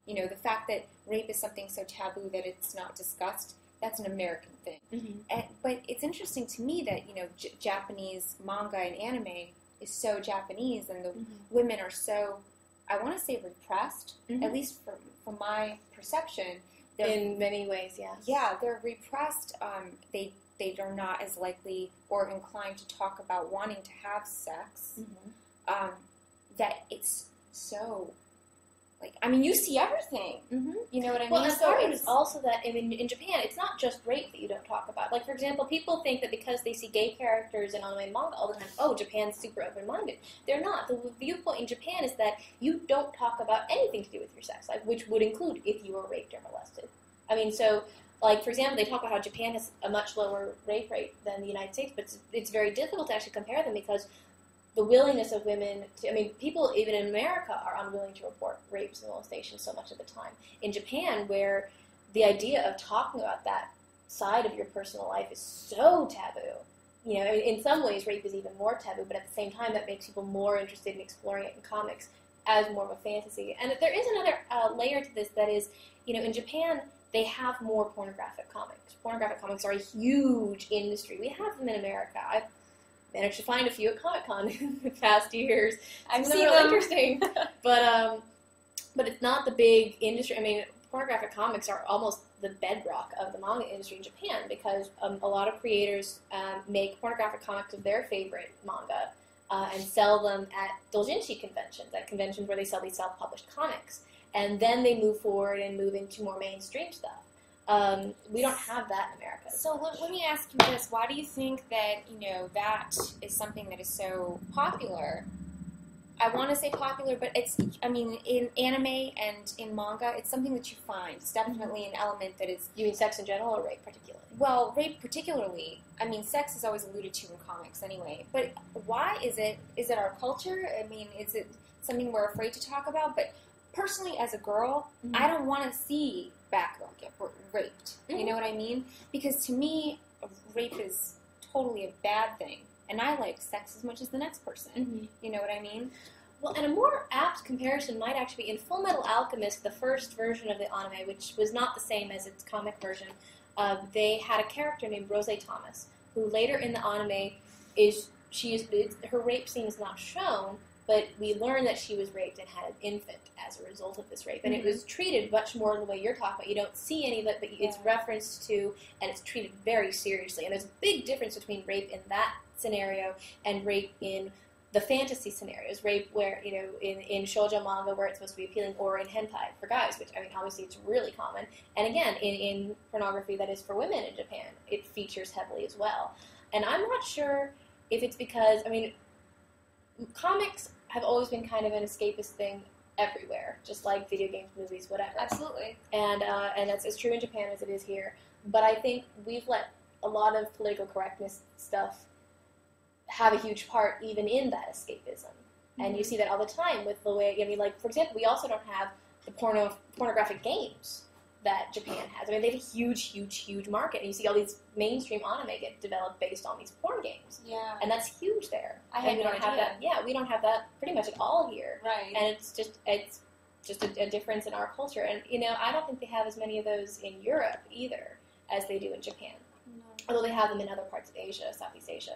You know, the fact that rape is something so taboo that it's not discussed, that's an American thing. But it's interesting to me that, you know, Japanese manga and anime is so Japanese, and the women are so, I want to say, repressed, at least from my perception. In many ways, yes. Yeah, they're repressed. They are not as likely or inclined to talk about wanting to have sex. That it's so, like, I mean, you see everything. You know what I mean? Well, and part of it is also that in Japan, it's not just rape that you don't talk about. Like, for example, people think that because they see gay characters in anime and manga all the time, oh, Japan's super open-minded. They're not. The viewpoint in Japan is that you don't talk about anything to do with your sex life, which would include if you were raped or molested. I mean, so, like, for example, they talk about how Japan has a much lower rape rate than the United States, but it's very difficult to actually compare them because the willingness of women to, I mean, people even in America are unwilling to report rapes and molestations so much of the time. In Japan, where the idea of talking about that side of your personal life is so taboo, you know, in some ways rape is even more taboo, but at the same time that makes people more interested in exploring it in comics as more of a fantasy. And there is another layer to this that is, you know, in Japan, they have more pornographic comics. Pornographic comics are a huge industry. We have them in America. I've managed to find a few at Comic-Con in the past years. I've seen them. Really interesting. but it's not the big industry. I mean, pornographic comics are almost the bedrock of the manga industry in Japan because a lot of creators make pornographic comics of their favorite manga and sell them at doujinshi conventions, at conventions where they sell these self-published comics. And then they move forward and move into more mainstream stuff. We don't have that in America. So let me ask you this. Why do you think that, you know, that is something that is so popular? I want to say popular, but it's, I mean, in anime and in manga, it's something that you find. It's definitely an element that is... You mean sex in general or rape particularly? Well, rape particularly. I mean, sex is always alluded to in comics anyway. But why is it? Is it our culture? I mean, is it something we're afraid to talk about? But personally, as a girl, I don't want to see Batgirl get raped. You know what I mean? Because to me, rape is totally a bad thing. And I like sex as much as the next person. You know what I mean? Well, and a more apt comparison might actually be in Full Metal Alchemist, the first version of the anime, which was not the same as its comic version. They had a character named Rose Thomas, who later in the anime her rape scene is not shown, but we learn that she was raped and had an infant as a result of this rape. And it was treated much more the way you're talking about. You don't see any of it, but it's referenced to, and it's treated very seriously. And there's a big difference between rape in that scenario and rape in the fantasy scenarios. Rape where, you know, in shoujo manga where it's supposed to be appealing, or in hentai for guys, which, I mean, obviously it's really common. And again, in pornography that is for women in Japan, it features heavily as well. And I'm not sure if it's because, I mean, comics have always been kind of an escapist thing everywhere, just like video games, movies, whatever. Absolutely. And that's as true in Japan as it is here. But I think we've let a lot of political correctness stuff have a huge part even in that escapism. And you see that all the time with the way, I mean, like, for example, we also don't have the pornographic games that Japan has. I mean, they have a huge, huge, huge market. And you see all these mainstream anime get developed based on these porn games. Yeah. And that's huge there. We don't have that. Yeah, we don't have that pretty much at all here. Right. And it's just a difference in our culture. And, you know, I don't think they have as many of those in Europe either as they do in Japan. No. Although they have them in other parts of Asia, Southeast Asia.